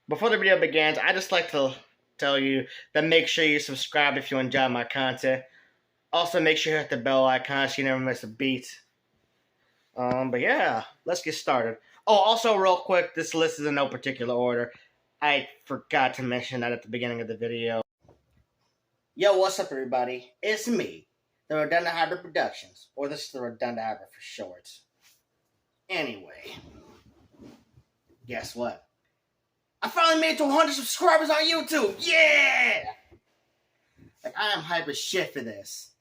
Before the video begins, I just like to tell you that make sure you subscribe if you enjoy my content. Also, make sure you hit the bell icon so you never miss a beat. But yeah, let's get started. Oh, also, real quick, this list is in no particular order. I forgot to mention that at the beginning of the video. Yo, what's up, everybody? It's me, the Redundant Hybrid Productions, or this is the Redundant Hybrid for short. Anyway, guess what? I finally made it to 100 subscribers on YouTube! Yeah! Like, I am hype as shit for this.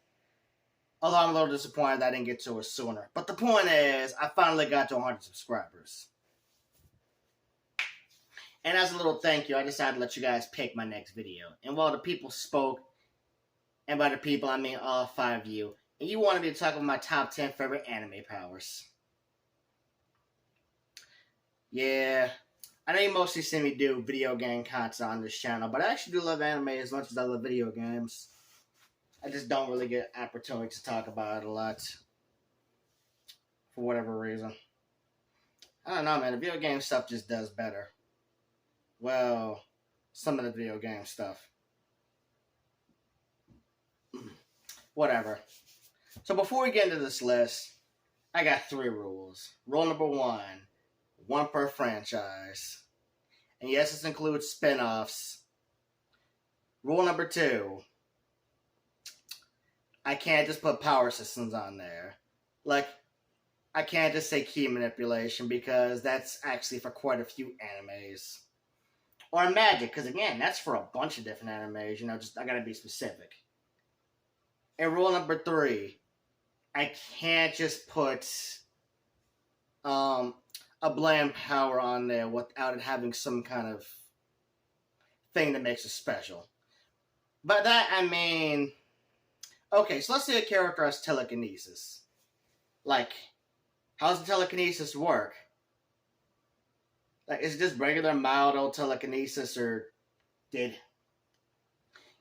Although I'm a little disappointed that I didn't get to it sooner. But the point is, I finally got to 100 subscribers. And as a little thank you, I decided to let you guys pick my next video. And while the people spoke, and by the people I mean all 5 of you, and you wanted me to talk about my top 10 favorite anime powers. Yeah, I know you mostly see me do video game content on this channel, but I actually do love anime as much as I love video games. I just don't really get opportunity to talk about it a lot. For whatever reason. I don't know, man. The video game stuff just does better. Well, some of the video game stuff. Whatever. So before we get into this list, I got 3 rules. Rule number 1, one per franchise. And yes, this includes spin-offs. Rule number 2, I can't just put power systems on there. Like, I can't just say key manipulation because that's actually for quite a few animes. Or magic, because again, that's for a bunch of different animes. You know, just I gotta be specific. And rule number 3, I can't just put a bland power on there without it having some kind of thing that makes it special. By that I mean, okay, so let's say a character has telekinesis. Like, how does the telekinesis work? Like, is it just regular mild old telekinesis, or did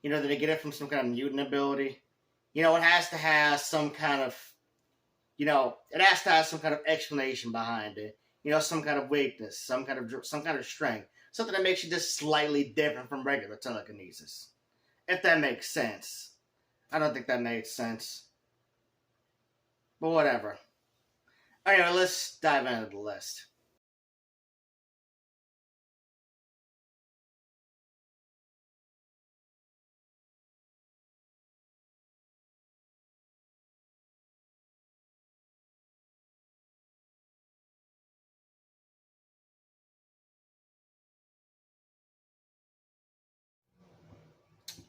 they get it from some kind of mutant ability? It has to have some kind of, it has to have some kind of explanation behind it. Some kind of weakness, some kind of strength, something that makes you just slightly different from regular telekinesis. If that makes sense. I don't think that makes sense. But whatever. Anyway, let's dive into the list.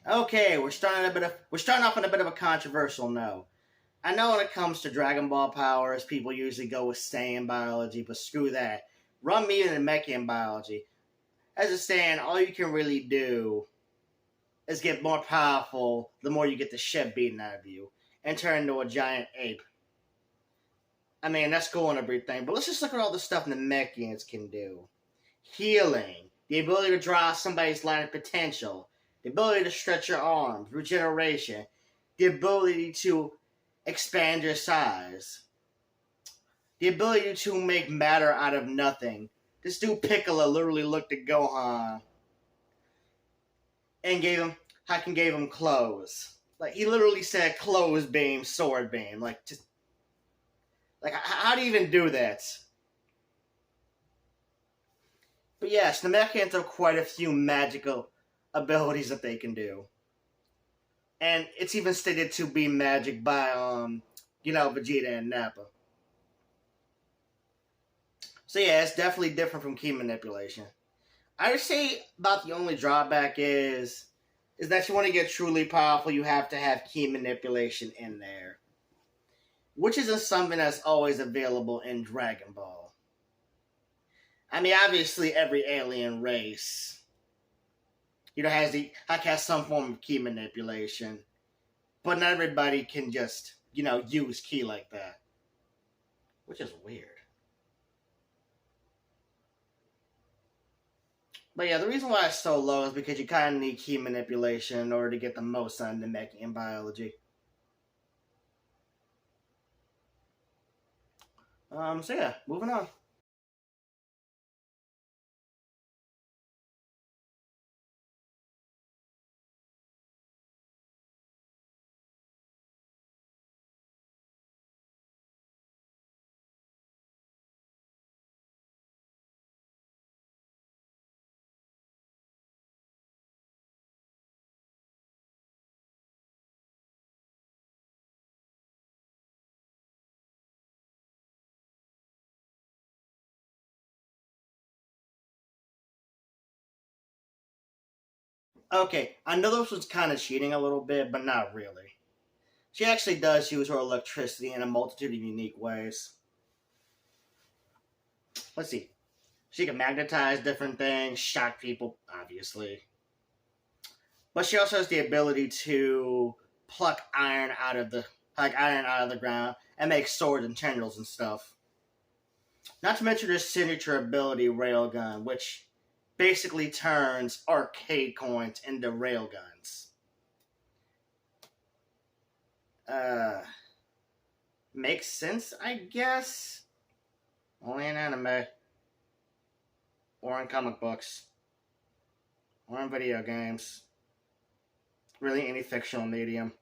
Okay, we're starting off on a bit of a controversial note. I know when it comes to Dragon Ball powers, people usually go with Saiyan biology, but screw that. Run me into Mechian biology. As a Saiyan, all you can really do is get more powerful the more you get the shit beaten out of you and turn into a giant ape. I mean, that's cool and everything, but let's just look at all the stuff the Mechians can do. Healing, the ability to draw somebody's line of potential, the ability to stretch your arms, regeneration, the ability to expand your size, the ability to make matter out of nothing. This dude Piccolo literally looked at Gohan and gave him clothes. Like, he literally said clothes beam, sword beam. Like, how do you even do that? But yes, the Mechians have quite a few magical abilities that they can do. And it's even stated to be magic by, Vegeta and Nappa. So yeah, it's definitely different from key manipulation. I would say about the only drawback is that you want to get truly powerful, you have to have key manipulation in there. Which isn't something that's always available in Dragon Ball. I mean, obviously every alien race, has some form of key manipulation. But not everybody can just, use key like that. Which is weird. But yeah, the reason why it's so low is because you kind of need key manipulation in order to get the most out of the Mechian biology. So yeah, moving on. Okay, I know this was kind of cheating a little bit, but not really. She actually does use her electricity in a multitude of unique ways. Let's see. She can magnetize different things, shock people, obviously. But she also has the ability to pluck iron out of the ground and make swords and tendrils and stuff. Not to mention her signature ability, Railgun, which basically turns arcade coins into railguns. Uh, Makes sense, I guess. Only in anime, or in comic books, or in video games. Really, any fictional medium.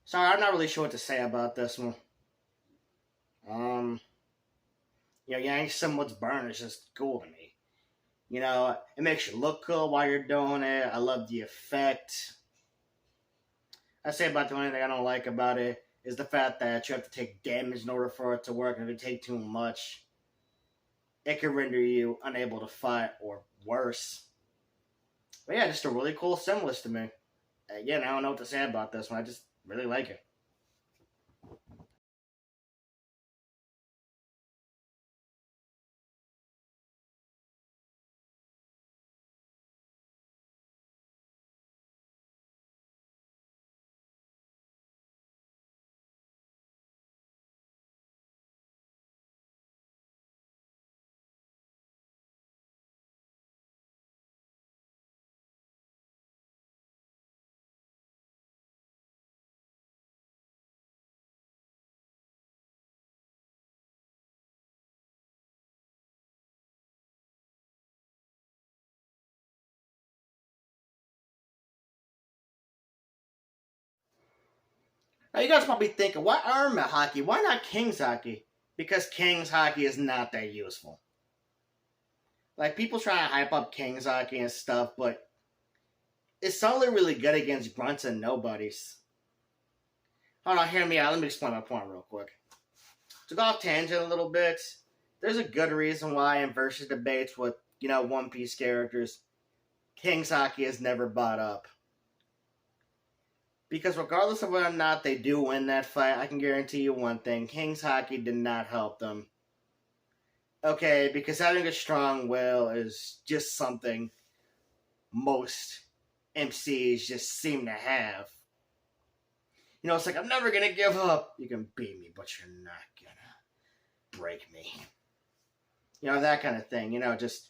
Sorry, I'm not really sure what to say about this one. Um, Yang someone's burn is just cool to me. It makes you look cool while you're doing it. I love the effect. I say about the only thing I don't like about it is the fact that you have to take damage in order for it to work. And if you take too much, it can render you unable to fight or worse. But yeah, just a really cool stimulus to me. Again, I don't know what to say about this one. I just really like it. Now you guys probably thinking, why Arma Hockey? Why not King's Hockey? Because King's Hockey is not that useful. Like people try to hype up King's Hockey and stuff, but it's only really good against grunts and nobodies. Hold on, hear me out. Let me explain my point real quick. To go off tangent a little bit, there's a good reason why in versus debates with, OnePiece characters, King's Hockey is never brought up. Because regardless of whether or not they do win that fight, I can guarantee you one thing. King's Hockey did not help them. Okay, because having a strong will is just something most MCs just seem to have. It's like, I'm never going to give up. You can beat me, but you're not going to break me. That kind of thing. Just...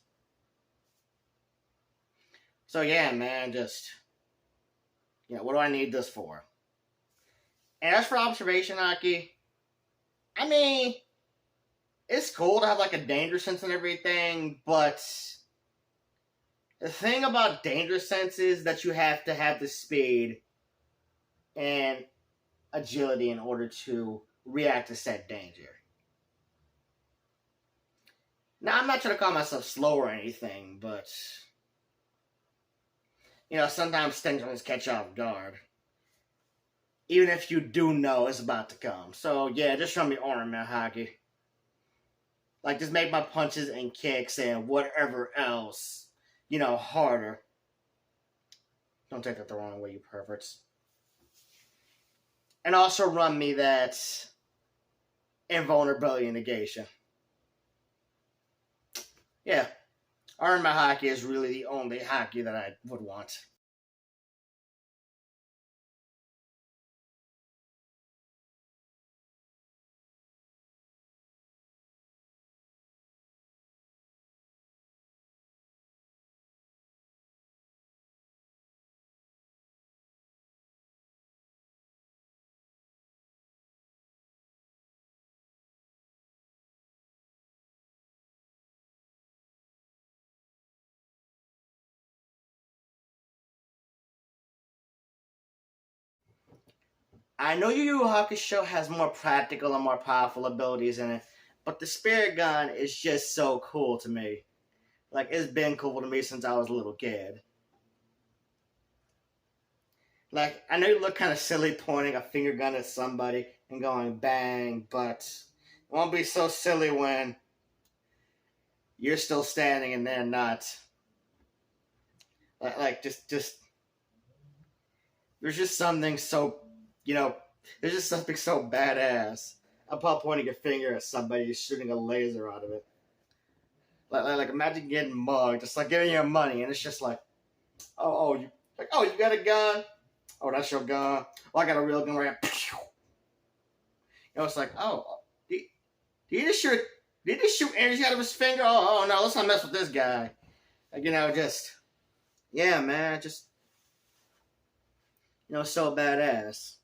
So, yeah, man, just... what do I need this for? And as for observation hockey, I mean, it's cool to have, like, a danger sense and everything, but the thing about danger sense is that you have to have the speed and agility in order to react to said danger. Now, I'm not trying to call myself slow or anything, but, sometimes things just catch you off guard. Even if you do know it's about to come. So, yeah, just show me ornament hockey. Like, just make my punches and kicks and whatever else, harder. Don't take that the wrong way, you perverts. And also run me that invulnerability negation. Yeah, Arma hockey is really the only hockey that I would want. I know Yu Yu Hakusho has more practical and more powerful abilities in it, but the spirit gun is just so cool to me. Like, it's been cool to me since I was a little kid. Like, I know you look kind of silly pointing a finger gun at somebody and going bang, but it won't be so silly when you're still standing and they're not. Like just there's just something so, you know, there's just something so badass about pointing a finger at somebody and shooting a laser out of it. Like imagine getting mugged, just like giving you money, and it's just like, you got a gun? Oh, that's your gun. Oh, I got a real gun right here. You know, it's like, did he just shoot? Did he just shoot energy out of his finger? Oh no, let's not mess with this guy. Like, just yeah, man, just so badass.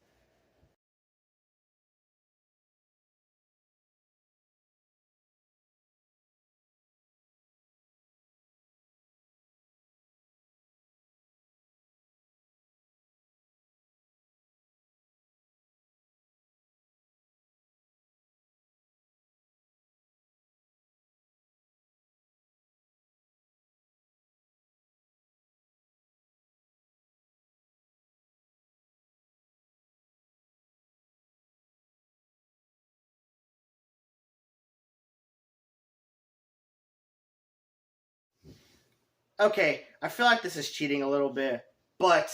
Okay, I feel like this is cheating a little bit, but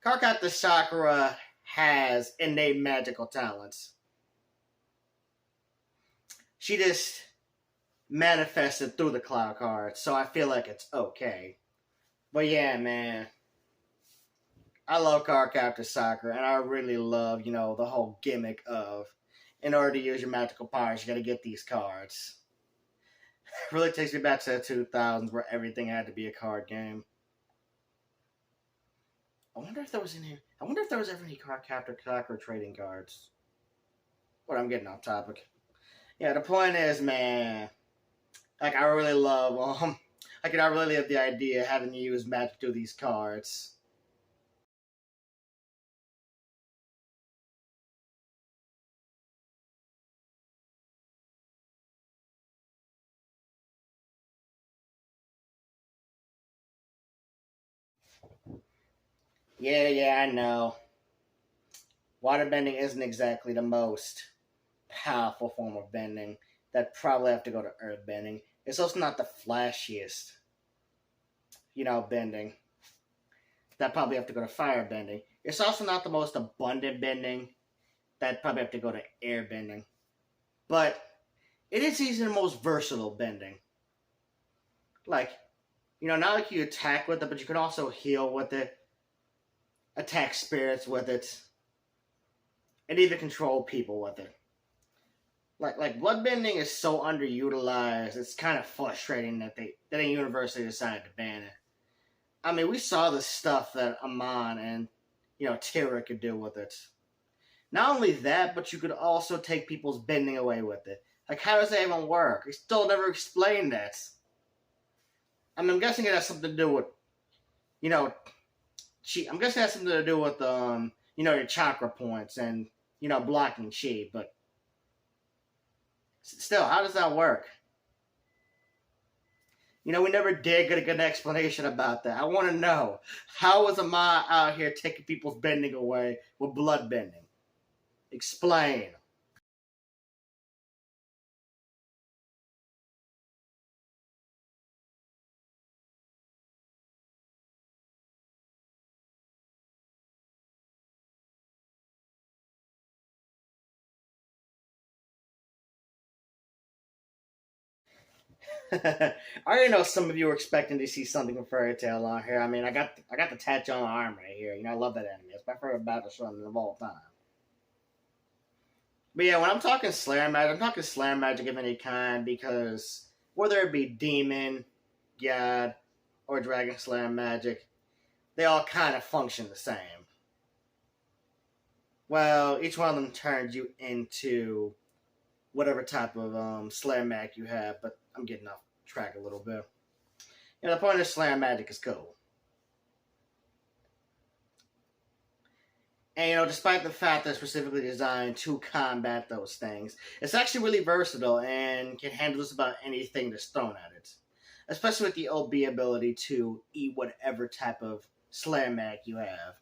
Karkata Sakura has innate magical talents. She just manifested through the cloud card, so I feel like it's okay. But yeah, man, I love Karkata Sakura, and I really love, the whole gimmick of in order to use your magical powers, you gotta get these cards. It really takes me back to the 2000s where everything had to be a card game. I wonder if there was any. I wonder if there was ever any Karkata Sakura trading cards. But I'm getting off topic. Yeah, the point is, man, like I really love I really love the idea of having to use magic to these cards. Yeah, I know. Waterbending isn't exactly the most powerful form of bending. That probably have to go to earthbending. It's also not the flashiest, bending. That probably have to go to firebending. It's also not the most abundant bending. That probably have to go to airbending. But it is easily the most versatile bending. Like, not like you attack with it, but you can also heal with it, attack spirits with it, and even control people with it. Like bloodbending is so underutilized. It's kind of frustrating that a university decided to ban it. I mean, we saw the stuff that Amon and Tira could do with it. Not only that, but you could also take people's bending away with it. Like, how does that even work? They still never explained that. I mean, I'm guessing it has something to do with, you know, I'm guessing it has something to do with, your chakra points and, blocking chi. But still, how does that work? We never did get a good explanation about that. I want to know, how was Amon out here taking people's bending away with blood bending? Explain. I already know some of you were expecting to see something from FairyTail on here. I mean, I got the tattoo on my arm right here. I love that anime. It's my favorite battle show of all time. But yeah, when I'm talking Slayer magic, I'm talking Slayer magic of any kind because whether it be demon, god, or dragon Slayer magic, they all kind of function the same. Well, each one of them turns you into whatever type of Slayer magic you have, but I'm getting off track a little bit. The point of Slayer magic is cool. And despite the fact that it's specifically designed to combat those things, it's actually really versatile and can handle just about anything that's thrown at it. Especially with the OB ability to eat whatever type of Slayer mag you have.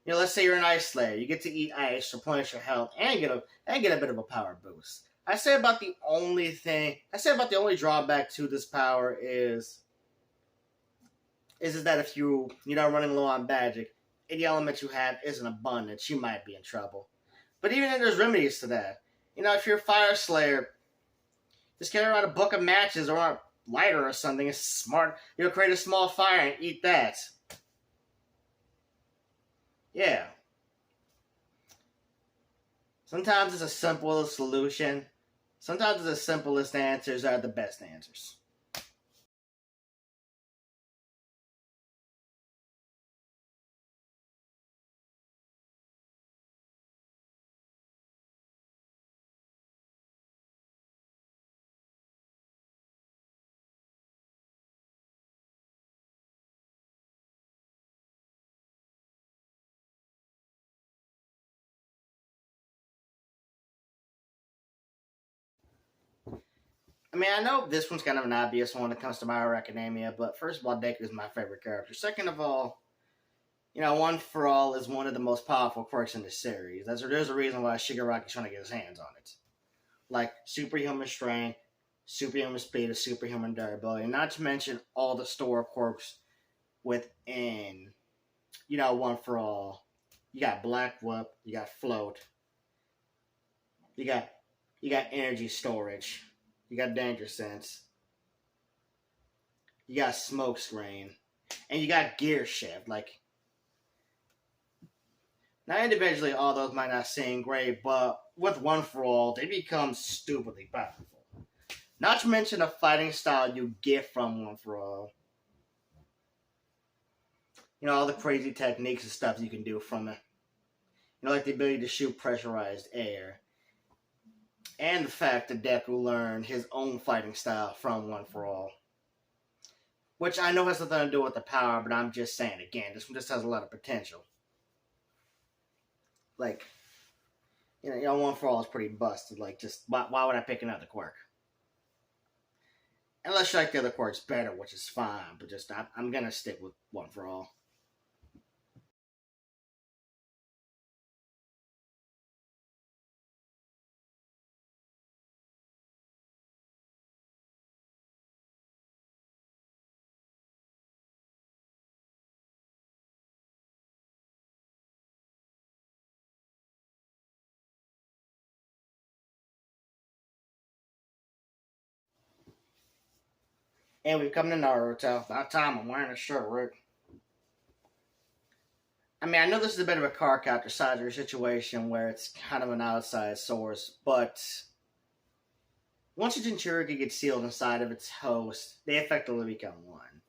Let's say you're an Ice Slayer, you get to eat ice, replenish your health, and get a bit of a power boost. I say about the only drawback to this power is that if you're running low on magic, and the element you have isn't abundant, you might be in trouble. But even then, there's remedies to that. If you're a Fire Slayer, just carry around a book of matches or a lighter or something. It's smart. Create a small fire and eat that. Yeah. Sometimes it's a simple solution. Sometimes the simplest answers are the best answers. I know this one's kind of an obvious one when it comes to My Hero Academia, but first of all, Deku is my favorite character. Second of all, One For All is one of the most powerful quirks in the series. There's a reason why Shigaraki's trying to get his hands on it. Like superhuman strength, superhuman speed, and superhuman durability. And not to mention all the store quirks within, One For All. You got Black Whoop, you got Float, you got energy storage, you got Danger Sense, you got Smoke Screen, and you got Gear Shift. Now individually, all those might not seem great, but with One For All, they become stupidly powerful. Not to mention the fighting style you get from One For All. All the crazy techniques and stuff you can do from it. Like the ability to shoot pressurized air. And the fact that Deku learned his own fighting style from One For All. Which I know has nothing to do with the power, but I'm just saying, again, this one just has a lot of potential. One For All is pretty busted. Why would I pick another quirk? Unless you like the other quirks better, which is fine, but I'm gonna stick with One For All. And we've come to Naruto. About time I'm wearing a shirt, Rick. I know this is a bit of a car captor Sajiri situation where it's kind of an outside source, but once a Jinchuriki gets sealed inside of its host, they effectively become one.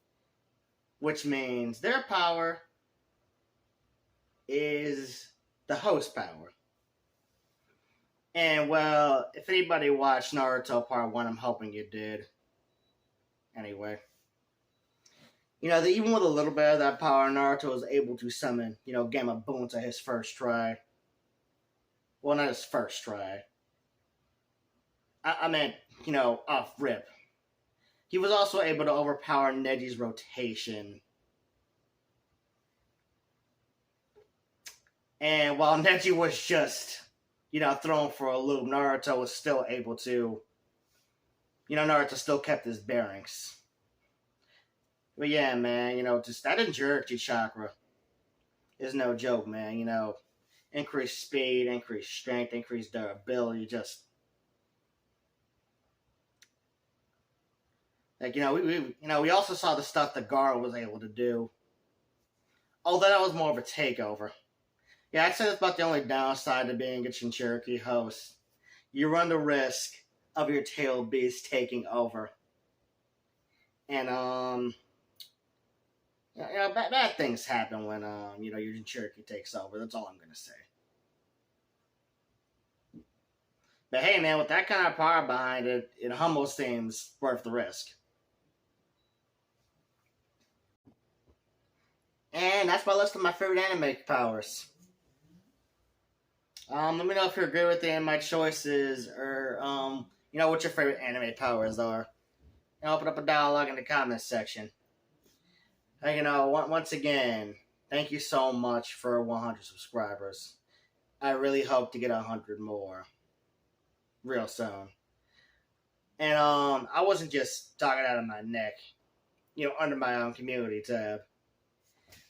Which means their power is the host power. And, well, if anybody watched Naruto Part 1, I'm hoping you did. Anyway. Even with a little bit of that power, Naruto was able to summon, Gamma Bunta his first try. Well, not his first try. I meant, off rip. He was also able to overpower Neji's rotation. And while Neji was just, thrown for a loop, Naruto was still able to, Naruto still kept his bearings. But yeah, man, that Jinchuriki chakra is no joke, man. Increased speed, increased strength, increased durability, we also saw the stuff that Gaara was able to do. Although that was more of a takeover. Yeah, I'd say that's about the only downside to being a Jinchuriki host. You run the risk of your tail beast taking over. And, bad things happen when, your Jinchuriki takes over. That's all I'm going to say. But hey, man, with that kind of power behind it, it almost seems worth the risk. And that's my list of my favorite anime powers. Let me know if you agree with any of my choices, or what your favorite anime powers are. And open up a dialogue in the comments section. Hey, once again, thank you so much for 100 subscribers. I really hope to get 100 more real soon. And I wasn't just talking out of my neck, under my own community tab.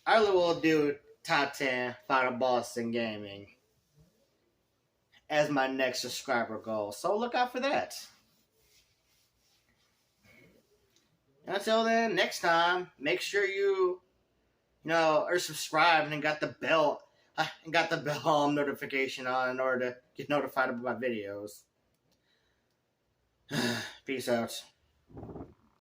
I really will do top 10 final boss in gaming as my next subscriber goal. So look out for that. And until then, next time, make sure you are subscribed and got the bell notification on in order to get notified about my videos. Peace out.